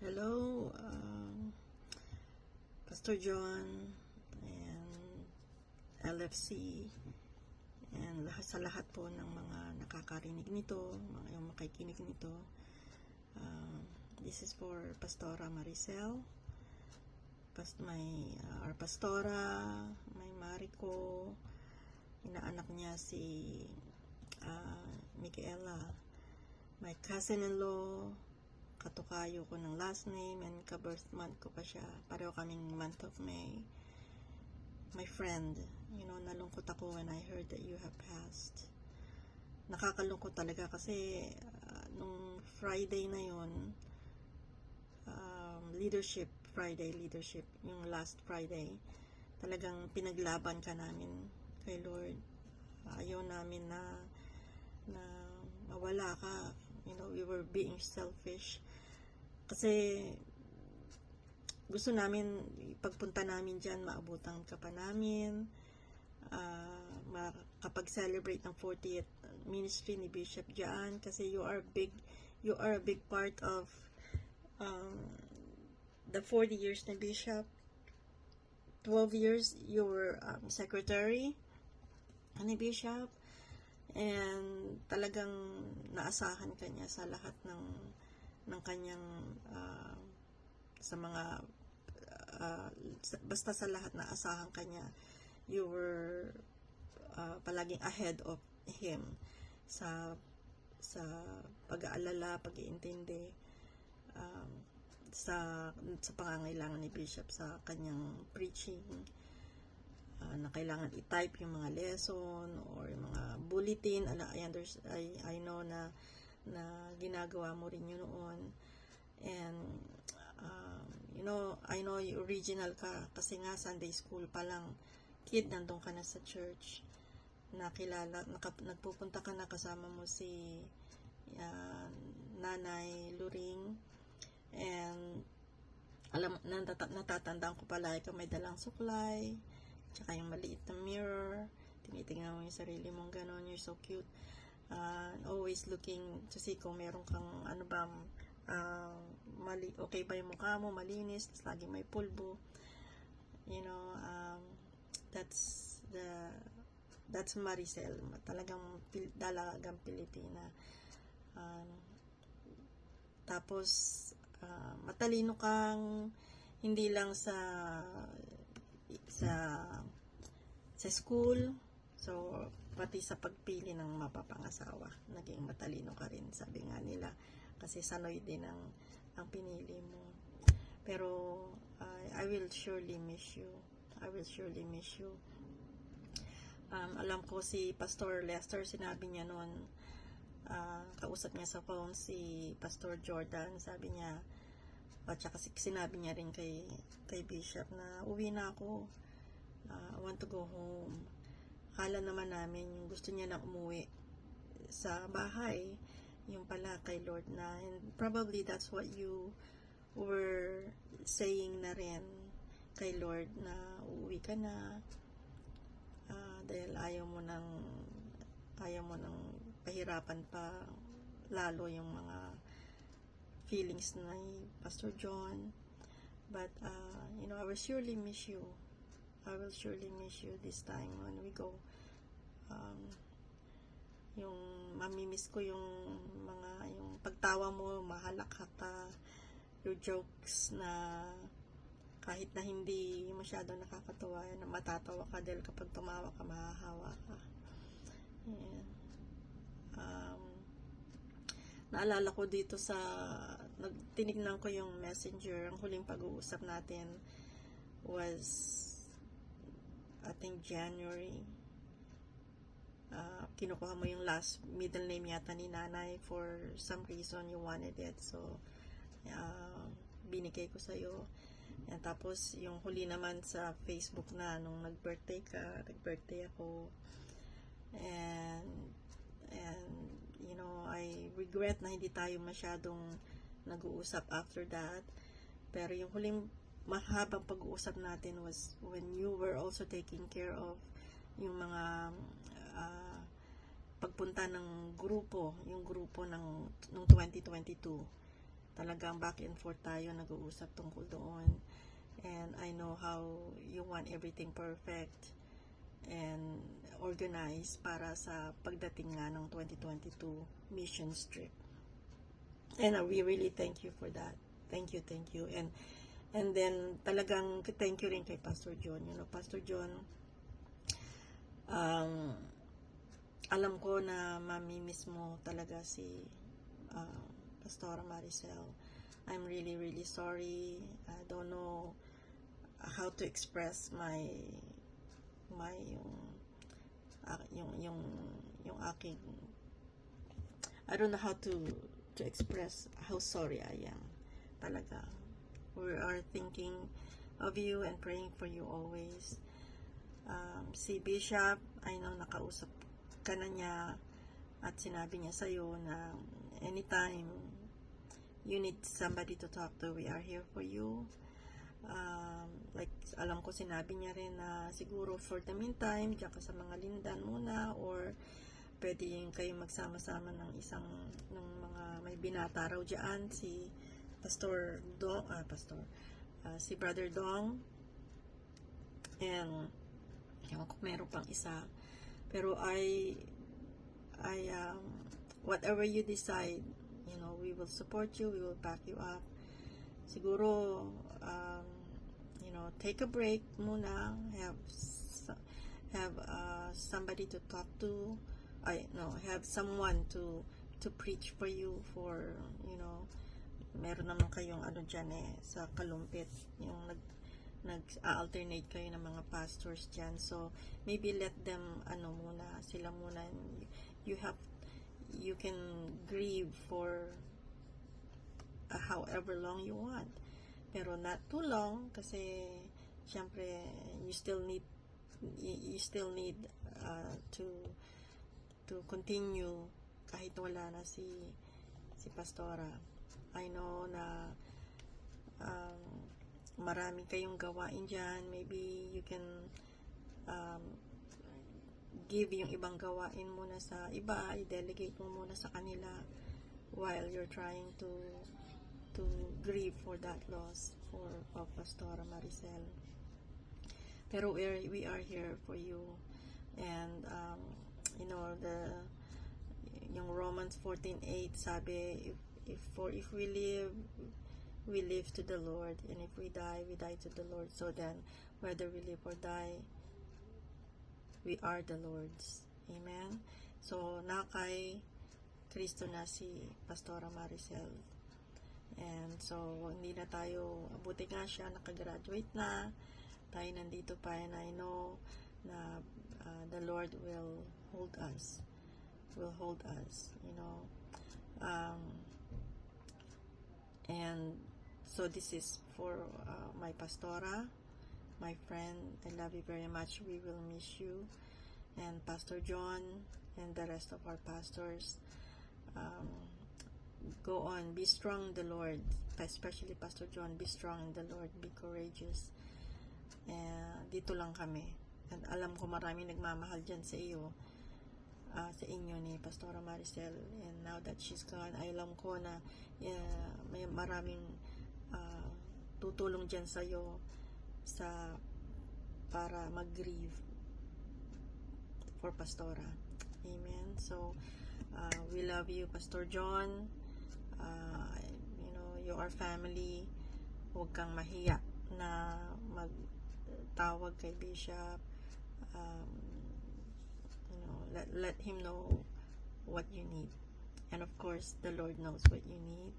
Hello, Pastor John and LFC and sa lahat po ng mga nakakarinig nito, mga yung makikinig nito. This is for Pastora Maricel, our Pastora, may Marico, inaanak niya si Micaela, my cousin-in-law, katukayo ko ng last name, and ka-birth month ko pa siya. Pareho kaming month of May. My friend, nalungkot ako when I heard that you have passed. Nakakalungkot talaga kasi nung Friday na yon, leadership, yung last Friday, talagang pinaglaban ka namin kay Lord. Ayaw namin na mawala ka. We were being selfish. Kasi gusto namin, pagpunta namin dyan, maabutan ka pa namin, makapag-celebrate ng 40th ministry ni Bishop dyan, kasi you are a big part of the 40 years ni Bishop. 12 years you were secretary ni Bishop, and talagang naasahan ka niya sa lahat ng kanyang sa mga basta sa lahat na asahan ka niya. You were palaging ahead of him sa pag-aalala, pag-iintindi sa pangangailangan ni Bishop sa kanyang preaching, na kailangan i-type yung mga lesson or yung mga bulletin. I know na ginagawa mo rin yun noon. And I know yung original ka kasi nga Sunday school pa lang, kid, nandun ka na sa church, nagpupunta ka na, kasama mo si Nanay Luring, and natatandaan ko pala ikaw may dalang suklay, tsaka yung maliit na mirror, tinitingnan mo yung sarili mong ganon. You're so cute, always looking to see kung meron kang okay ba yung mukha mo, malinis, lagi may pulbo. That's Maricel, talagang dalagang Pilipina. Tapos matalino kang hindi lang sa school, so pati sa pagpili ng mapapangasawa, naging matalino ka rin, sabi nga nila, kasi sanoy din ang pinili mo. Pero I will surely miss you. Alam ko si Pastor Lester, sinabi niya noon, kausap niya sa phone si Pastor Jordan, sabi niya, at saka sinabi niya rin kay Bishop na uwi na ako, I want to go home. Akala naman namin yung gusto niya na umuwi sa bahay, yung pala kay Lord na, and probably that's what you were saying na rin kay Lord, na uuwi ka na, dahil ayaw mo nang pahirapan pa lalo yung mga feelings na ni Pastor John. But I will surely miss you. This time when we go. Yung mamimiss ko yung pagtawa mo, mahalakha ka, your jokes na kahit na hindi masyado nakakatawa, na matatawa ka dahil kapag tumawa ka, mahahawa ka. Yeah. Naalala ko dito tinignan ko yung messenger, ang huling pag-uusap natin was I think January. Kinukuha mo yung last middle name yata ni Nanay, for some reason you wanted it, so binigay ko sa'yo. And tapos yung huli naman sa Facebook na nung nag-birthday ako, and I regret na hindi tayo masyadong nag-uusap after that. Pero yung huling mahabang pag-uusap natin was when you were also taking care of yung mga pagpunta ng grupo, yung grupo nung 2022, talagang back and forth tayo nag-uusap tungkol doon. And I know how you want everything perfect and organized para sa pagdating nga ng 2022 mission trip. And we really thank you for that. Thank you. And then talagang thank you rin kay Pastor John. You know, Pastor John, alam ko na mamimiss mo talaga si Pastora Maricel. I'm really sorry. I don't know how to express yung aking, I don't know how to express how sorry I am. Talaga. We are thinking of you and praying for you always. Si Bishop, I know nakausap ka na niya at sinabi niya sa'yo na anytime you need somebody to talk to, we are here for you. Like, alam ko sinabi niya rin na siguro for the meantime, diyan ka sa mga lindan muna, or pwede yung kayo magsama-sama ng mga may binata raw dyan, si Pastor Dong, si Brother Dong, and ewan ko meron pang isa, pero whatever you decide, you know, we will support you, we will back you up. Siguro, you know, take a break muna, have somebody to talk to, have someone to preach for you, for, you know, meron naman kayong ano dyan sa Kalumpit, yung nag-alternate kayo ng mga pastors dyan, so maybe let them, sila muna, you can grieve for however long you want, pero not too long, kasi syempre you still need to continue kahit wala na si Pastora. I know na marami kayong gawain dyan. Maybe you can give yung ibang gawain muna sa iba, i-delegate mo muna sa kanila while you're trying to grieve for that loss of Pastora Maricel. Pero we are here for you, and you know, yung Romans 14:8 sabi, if we live, we live to the Lord, and if we die to the Lord. So then, whether we live or die, we are the Lord's. Amen. So kay Kristo na si Pastora Maricel, and so hindi na tayo, buti nga siya nakagraduate na, tayo nandito pa, and I know na the Lord will hold us, you know. And so this is for my Pastora, my friend. I love you very much. We will miss you, and Pastor John and the rest of our pastors. Go on, be strong in the Lord, especially Pastor John. Be strong in the Lord, be courageous. Dito lang kami, and alam ko maraming nagmamahal dyan sa iyo, sa inyo ni Pastora Maricel, and now that she's gone, ay alam ko na may maraming tutulong dyan sa iyo para mag-grieve for Pastora. Amen. So we love you, Pastor John. You know, you are family. Huwag kang mahiya na magtawag kay Bishop. You know, let him know what you need, and of course the Lord knows what you need.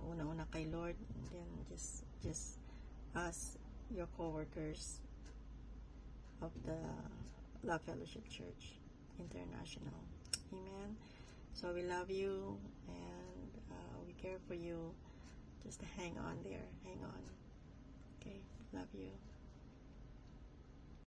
Una kay Lord, and then just us, your co-workers of the Love Fellowship Church International. Amen. So we love you, and we care for you. Just hang on there, hang on. Okay, love you.